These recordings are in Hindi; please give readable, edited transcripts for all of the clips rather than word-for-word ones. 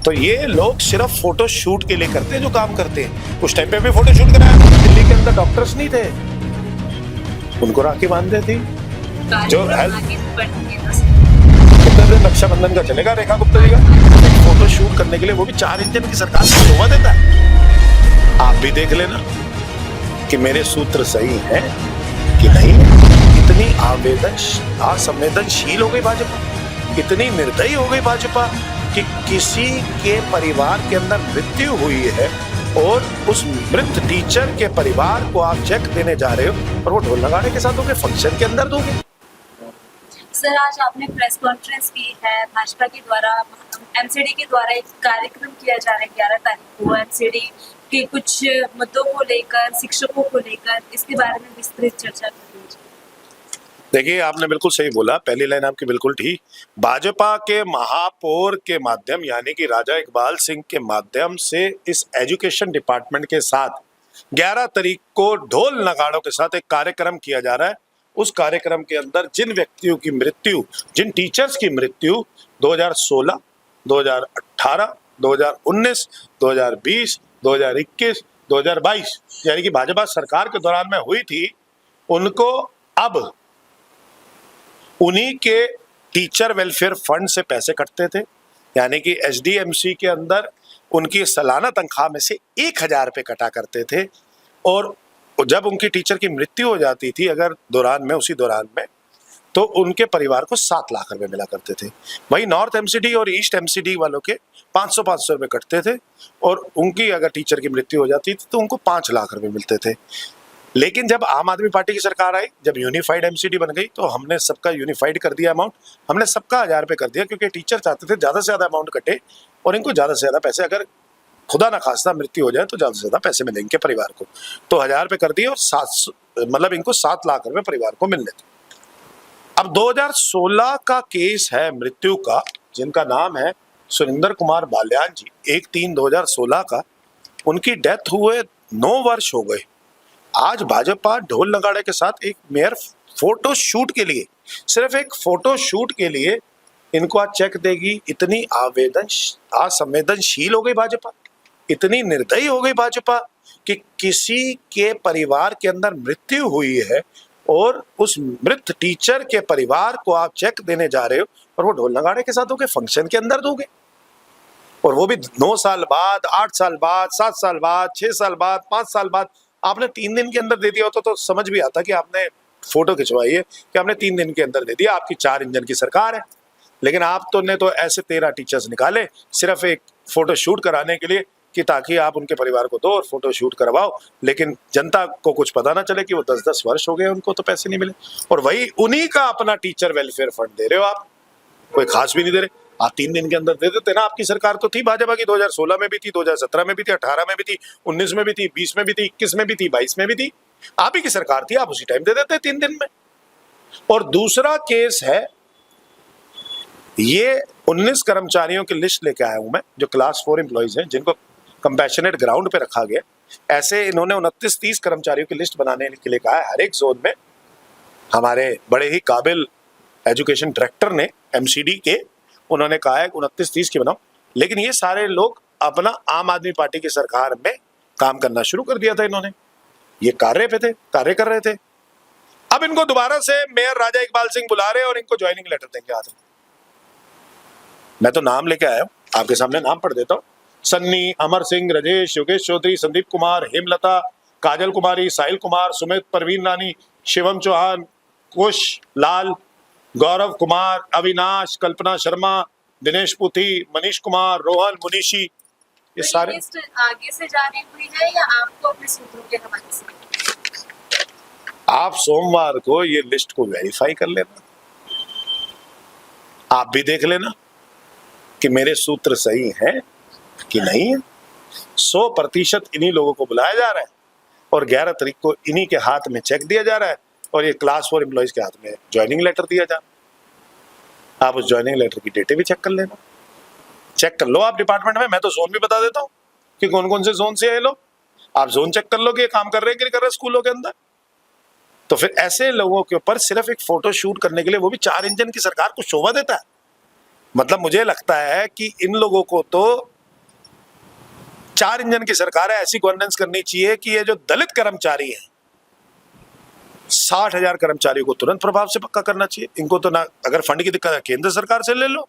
तो ये लोग सिर्फ फोटो शूट के लिए करते हैं जो काम करते हैं। उस टाइम पे भी फोटो शूट कराया, दिल्ली के अंदर डॉक्टर्स नहीं थे, उनको राखी बांधते थी। जो कितने दिन रक्षाबंधन का चलेगा रेखा गुप्ता जी का, फोटो शूट करने के लिए, वो भी 4 इंजन की सरकार को शोभा देता है। आप भी देख लेना कि मेरे सूत्र सही हैं कि नहीं। इतनी असंवेदनशील हो गई भाजपा, इतनी निर्दयी हो गई भाजपा कि किसी के परिवार के अंदर मृत्यु हुई है और उस मृत टीचर के परिवार को आप चेक देने जा रहे हो और वो ढोल नगाड़े के साथ दोगे, फंक्शन के अंदर दोगे। सर, आज आपने प्रेस कॉन्फ्रेंस की है, भाजपा के द्वारा एमसीडी के द्वारा एक कार्यक्रम किया जा रहा है 11 तारीख को, एमसीडी के कुछ मुद्दों को लेकर, शिक्षकों को लेकर, इसके बारे में विस्तृत चर्चा करनी है। देखिए, आपने बिल्कुल सही बोला, पहली लाइन आपकी बिल्कुल ठीक। भाजपा के महापौर के माध्यम यानी कि राजा इकबाल सिंह के माध्यम से इस एजुकेशन डिपार्टमेंट के साथ 11 तारीख को ढोल नगाड़ों के साथ एक कार्यक्रम किया जा रहा है। उस कार्यक्रम के अंदर जिन व्यक्तियों की मृत्यु, जिन टीचर्स की मृत्यु 2016, 2018, 2019, 2020, 2021, 2022 यानी कि भाजपा सरकार के दौरान में हुई थी, उनको अब उन्हीं के टीचर वेलफेयर फंड से पैसे कटते थे। यानी कि एसडीएमसी के अंदर उनकी सालाना तनख्वाह में से 1000 रुपये कटा करते थे और जब उनकी टीचर की मृत्यु हो जाती थी अगर उसी दौरान में तो उनके परिवार को 7 लाख रुपए मिला करते थे। वही नॉर्थ एमसीडी और ईस्ट एमसीडी वालों के 500-500 रुपये कटते थे और उनकी अगर टीचर की मृत्यु हो जाती थी तो उनको 5 लाख रुपए मिलते थे। लेकिन जब आम आदमी पार्टी की सरकार आई, जब यूनिफाइड एमसीडी बन गई तो हमने सबका यूनिफाइड कर दिया अमाउंट, हमने सबका 1000 रुपये कर दिया क्योंकि टीचर चाहते थे ज़्यादा से ज़्यादा अमाउंट कटे और इनको ज़्यादा से ज़्यादा पैसे, अगर खुदा ना खास्ता मृत्यु हो जाए तो ज़्यादा से ज़्यादा पैसे मिलेंगे इनके परिवार को। तो 1000 रुपये कर दिए और 7 इनको 7 लाख रुपए परिवार को मिलने थे। अब 2016 का केस है मृत्यु का, जिनका नाम है सुरेंद्र कुमार बाल्यान जी, 1/3/2016 का, उनकी डेथ हुए 9 वर्ष हो गए। आज भाजपा ढोल नगाड़े के साथ एक मेयर फोटो शूट के लिए, सिर्फ एक फोटो शूट के लिए इनको आज चेक देगी। इतनी असंवेदनशील हो गई भाजपा, इतनी निर्दयी हो गई भाजपा कि किसी के परिवार के अंदर मृत्यु हुई है और उस मृत टीचर के परिवार को आप चेक देने जा रहे हो और वो ढोल नगाड़े के साथ दोगे, फंक्शन के अंदर दोगे, और वो भी 9 साल बाद, 8 साल बाद, 7 साल बाद, 6 साल बाद, 5 साल बाद। आपने 3 दिन के अंदर दे दिया होता तो समझ भी आता कि आपने फोटो खिंचवाई है कि आपने 3 दिन के अंदर दे दिया, आपकी 4 इंजन की सरकार है। लेकिन आप तो ने तो ऐसे 13 टीचर्स निकाले सिर्फ एक फोटो शूट कराने के लिए कि ताकि आप उनके परिवार को दो और फोटो शूट करवाओ, लेकिन जनता को कुछ पता ना चले कि वो 10-10 वर्ष हो गए उनको तो पैसे नहीं मिले, और वही उन्हीं का अपना टीचर वेलफेयर फंड दे रहे हो आप, कोई खास भी नहीं दे रहे। आप 3 दिन के अंदर दे देते ना। आपकी सरकार तो थी भाजपा की, 2016 में भी थी, 2017 में भी थी, 18 में भी थी, 19 में भी थी, 20 में भी थी, 21 में भी थी, 22 में भी थी। आप ही की सरकार थी, आप उसी टाइम दे देते 3 दिन में। और दूसरा केस है, ये 19 कर्मचारियों की लिस्ट लेके आया हूं मैं जो क्लास 4 एम्प्लॉइज हैं जिनको कंपैशनेट ग्राउंड पे रखा गया। ऐसे इन्होंने 29-30 कर्मचारियों की लिस्ट बनाने के लिए कहा है। हर एक जोन में हमारे बड़े ही काबिल एजुकेशन डायरेक्टर ने एमसीडी के, उन्होंने कहा है 29-30 की बनाओ। लेकिन ये सारे लोग अपना आम आदमी पार्टी की सरकार में काम करना शुरू कर दिया था इन्होंने, ये कार्य कर रहे थे। अब इनको दोबारा से मेयर राजा इकबाल सिंह बुला रहे और इनको ज्वाइनिंग लेटर देंगे हाथ में। मैं तो नाम लेके आया हूं, आपके सामने नाम पढ़ देता हूं। सन्नी, अमर सिंह, राजेश, योगेश चौधरी, संदीप कुमार, हेमलता, काजल कुमारी, साहिल कुमार, सुमित, परवीन रानी, शिवम चौहान, कुश लाल, गौरव कुमार, अविनाश, कल्पना शर्मा, दिनेश पुथी, मनीष कुमार, रोहन, मुनीशी, ये सारे लिस्ट आगे से जारी हुई है या आपको अपने सूत्रों के हवाले से? आप सोमवार को ये लिस्ट को वेरीफाई कर लेना, आप भी देख लेना कि मेरे सूत्र सही हैं कि नहीं है। 100% इन्हीं लोगों को बुलाया जा रहा है और 11 तारीख को इन्हीं के हाथ में चेक दिया जा रहा है और ये क्लास 4 एम्प्लॉइज के हाथ में ज्वाइनिंग लेटर दिया जा रहा है। आप उस ज्वाइनिंग लेटर की डेटें भी चेक कर लेना, चेक कर लो आप डिपार्टमेंट में। मैं तो जोन भी बता देता हूँ कि कौन कौन से जोन से आए लोग, आप जोन चेक कर लो कि ये काम कर रहे हैं कि नहीं कर रहे स्कूलों के अंदर। तो फिर ऐसे लोगों के ऊपर सिर्फ एक फोटो शूट करने के लिए, वो भी 4 इंजन की सरकार को शोभा देता है। मतलब मुझे लगता है कि इन लोगों को तो 4 इंजन की सरकार है, ऐसी गवर्नेंस करनी चाहिए कि ये जो दलित कर्मचारी हैं 60,000 कर्मचारियों को तुरंत प्रभाव से पक्का करना चाहिए। इनको तो ना, अगर फंड की दिक्कत है केंद्र सरकार से ले लो,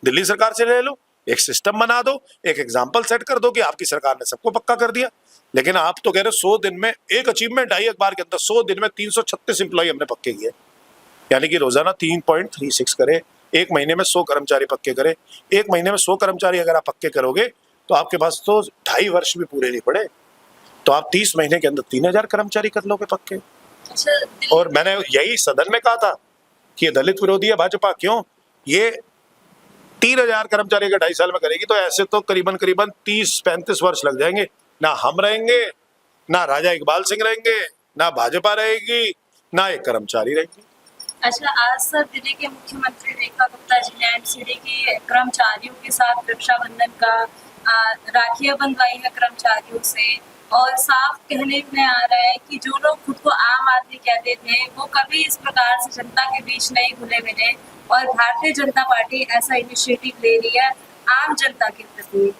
दिल्ली सरकार से ले लो, एक सिस्टम बना दो, एक एग्जाम्पल सेट कर दो कि आपकी सरकार ने सबको पक्का कर दिया। लेकिन आप तो कह रहे हो 100 दिन में एक अचीवमेंट आई अखबार के अंदर, 100 दिन में 336 एम्प्लॉय हमने पक्के किए, यानी कि रोजाना 3.36 करे, एक महीने में 100 कर्मचारी पक्के करे। एक महीने में 100 कर्मचारी अगर आप पक्के करोगे तो आपके पास तो 2.5 वर्ष भी पूरे नहीं पड़े, तो आप 30 महीने के अंदर 3,000 कर्मचारी कर लोगे पक्के। अच्छा, और मैंने यही सदन में कहा था कि ये दलित विरोधी है भाजपा, क्यों? ये 3,000 कर्मचारी अगर 2.5 साल में करेगी तो ऐसे तो करीबन 30-35 वर्ष लग जाएंगे। ना हम रहेंगे, ना राजा इकबाल सिंह रहेंगे, ना भाजपा रहेगी, ना एक कर्मचारी रहेगी। अच्छा, आज सर दिल्ली के मुख्यमंत्री रेखा गुप्ता जी ने एमसीडी के कर्मचारियों के साथ रक्षाबंधन का राखियां बंधवाई है कर्मचारियों से, और साफ कहने में आ रहा है कि जो लोग खुद को आम आदमी कहते थे वो कभी इस प्रकार से जनता के बीच नहीं घुले मिले, और भारतीय जनता पार्टी ऐसा इनिशिएटिव ले रही है आम जनता के प्रति।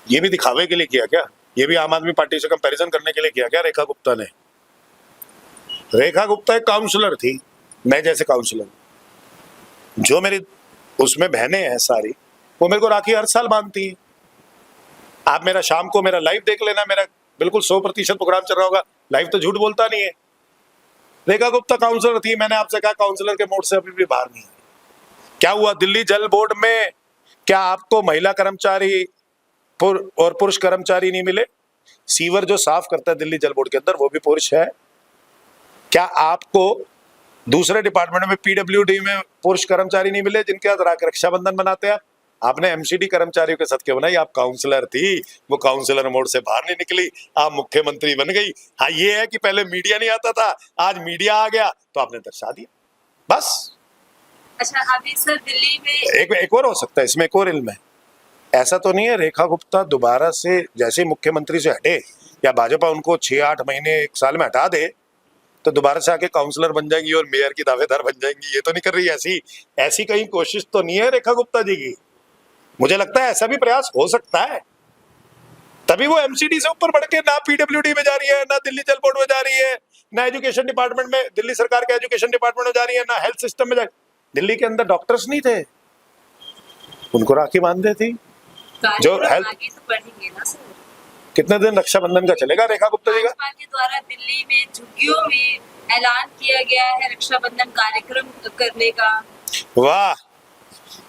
ये भी दिखावे के लिए किया क्या? ये भी आम आदमी पार्टी से कंपैरिजन करने के लिए किया क्या रेखा गुप्ता ने? रेखा गुप्ता एक काउंसलर थी, मैं जैसे काउंसलर, जो मेरी उसमें बहनें हैं सारी, वो मेरे को राखी हर साल बांधती है। आप मेरा शाम को मेरा लाइव देख लेना, मेरा बिल्कुल 100% प्रोग्राम चल रहा होगा, लाइव तो झूठ बोलता नहीं है। रेखा गुप्ता काउंसलर थी, मैंने आपसे कहा काउंसलर के मोड से अभी भी बाहर नहीं है। क्या हुआ दिल्ली जल बोर्ड में? क्या आपको महिला कर्मचारी और पुरुष कर्मचारी नहीं मिले? सीवर जो साफ करता है दिल्ली जल बोर्ड के अंदर वो भी पुरुष है। क्या आपको दूसरे डिपार्टमेंट में पीडब्ल्यूडी में पुरुष कर्मचारी नहीं मिले जिनके साथ रक्षाबंधन मनाते हैं? आपने एमसीडी कर्मचारियों के साथ क्यों बनाई? आप काउंसलर थी, वो काउंसलर मोड से बाहर नहीं निकली, आप मुख्यमंत्री बन गई। हाँ, ये है कि पहले मीडिया नहीं आता था, आज मीडिया आ गया तो आपने दर्शा दिया, बस। अच्छा, अभी सर दिल्ली में एक और हो सकता है इसमें, एक और इल्म है। ऐसा तो नहीं है रेखा गुप्ता दोबारा से जैसे मुख्यमंत्री से हटे या भाजपा उनको 6-8 महीने 1 साल में हटा दे तो दोबारा से आके काउंसलर बन जाएंगी और मेयर की दावेदार बन जाएंगी। ये तो नहीं कर रही, ऐसी कहीं कोशिश तो नहीं है रेखा गुप्ता जी की। मुझे लगता है ऐसा भी प्रयास हो सकता है, तभी वो एमसीडी से ऊपर बढ़ के ना पीडब्ल्यूडी में जा रही है, ना दिल्ली जल बोर्ड में जा रही है, ना एजुकेशन डिपार्टमेंट में, दिल्ली सरकार के एजुकेशन डिपार्टमेंट में जा रही है, ना हेल्थ सिस्टम में जा। दिल्ली के अंदर डॉक्टर्स नहीं थे, उनको राखी बांध देती। जो हेल्थ आगे तो बढ़ेंगे ना सर। कितने दिन रक्षाबंधन का चलेगा रेखा गुप्ता जी का? भाजपा के द्वारा दिल्ली में झुग्गियों में ऐलान किया गया है रक्षाबंधन कार्यक्रम करने का। वाह,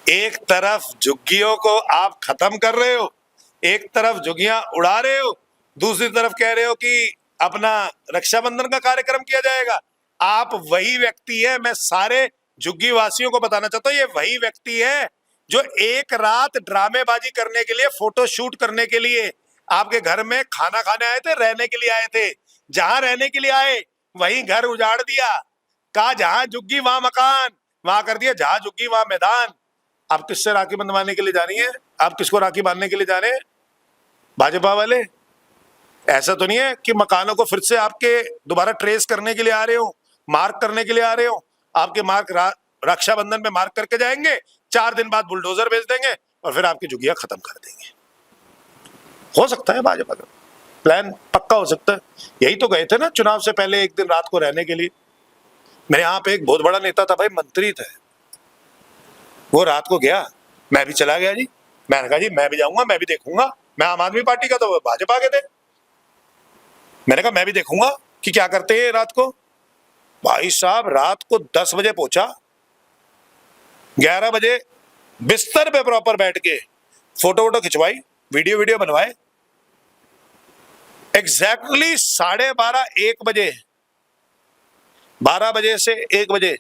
एक तरफ झुग्गियों को आप खत्म कर रहे हो, एक तरफ झुग्गियां उड़ा रहे हो, दूसरी तरफ कह रहे हो कि अपना रक्षाबंधन का कार्यक्रम किया जाएगा। आप वही व्यक्ति है, मैं सारे झुग्गी वासियों को बताना चाहता हूं, ये वही व्यक्ति है जो एक रात ड्रामेबाजी करने के लिए, फोटो शूट करने के लिए आपके घर में खाना खाने आए थे, रहने के लिए आए थे। जहां रहने के लिए आए वहीं घर उजाड़ दिया, कहा जहां झुग्गी वहां मकान, वहां कर दिया जहां झुग्गी वहां मैदान। आप किससे राखी बंधवाने के लिए जा रही हैं? आप किसको राखी बांधने के लिए जा रहे हैं? भाजपा वाले। ऐसा तो नहीं है कि मकानों को फिर से आपके दोबारा ट्रेस करने के लिए आ रहे हो, मार्क करने के लिए आ रहे हो। आपके मार्क रक्षाबंधन में मार्क करके जाएंगे, 4 दिन बाद बुलडोजर भेज देंगे और फिर आपकी झुग्गियां खत्म कर देंगे। हो सकता है भाजपा का प्लान पक्का हो सकता है। यही तो गए थे ना चुनाव से पहले एक दिन रात को रहने के लिए। मेरे यहाँ पे एक बहुत बड़ा नेता था भाई, मंत्री थे, वो रात को गया, मैं भी चला गया जी। मैंने कहा जी मैं भी जाऊंगा, मैं भी देखूंगा। मैं आम आदमी पार्टी का, तो वो भाजपा के थे। मैंने कहा मैं भी देखूंगा कि क्या करते हैं रात को। भाई साहब रात को 10 बजे पहुंचा, 11 बजे बिस्तर पे प्रॉपर बैठ के फोटो वोटो खिंचवाई, वीडियो बनवाए। एग्जैक्टली 12:30-1 बजे, 12 बजे से 1 बजे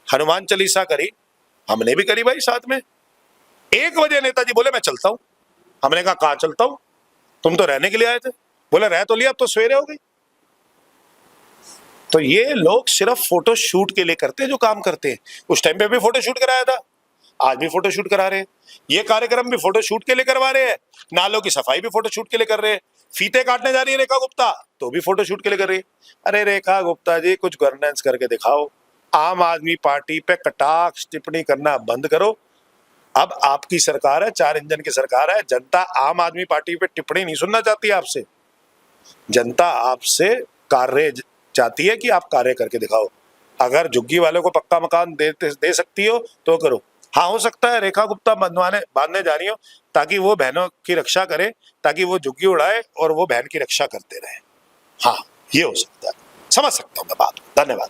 हनुमान चालीसा करी, हमने भी करी भाई साथ में। 1 बजे नेताजी बोले मैं चलता हूं। हमने कहा कहां चलता हूं? तुम तो रहने के लिए आए थे। बोले रह तो लिया, अब तो सवेरे हो गई। तो ये लोग सिर्फ फोटो शूट के लिए करते हैं जो काम करते हैं। उस टाइम पे भी फोटो शूट कराया था, आज भी फोटो शूट करा रहे हैं। ये कार्यक्रम भी फोटो शूट के लिए करवा रहे हैं, नालों की सफाई भी फोटो शूट के लिए कर रहे हैं। फीते काटने जा रही है रेखा गुप्ता, तो भी फोटो शूट के लिए कर रही है। अरे रेखा गुप्ता जी कुछ गवर्नेंस करके दिखाओ, आम आदमी पार्टी पे कटाक्ष टिप्पणी करना बंद करो। अब आपकी सरकार है, 4 इंजन की सरकार है, जनता आम आदमी पार्टी पे टिप्पणी नहीं सुनना चाहती आपसे। जनता आपसे कार्य चाहती है कि आप कार्य करके दिखाओ। अगर झुग्गी वालों को पक्का मकान दे सकती हो तो करो। हाँ, हो सकता है रेखा गुप्ता बांधने जा रही हो ताकि वो बहनों की रक्षा करे, ताकि वो झुग्गी उड़ाए और वो बहन की रक्षा करते रहे। हाँ, ये हो सकता है, समझ सकता हूँ मैं बात। धन्यवाद।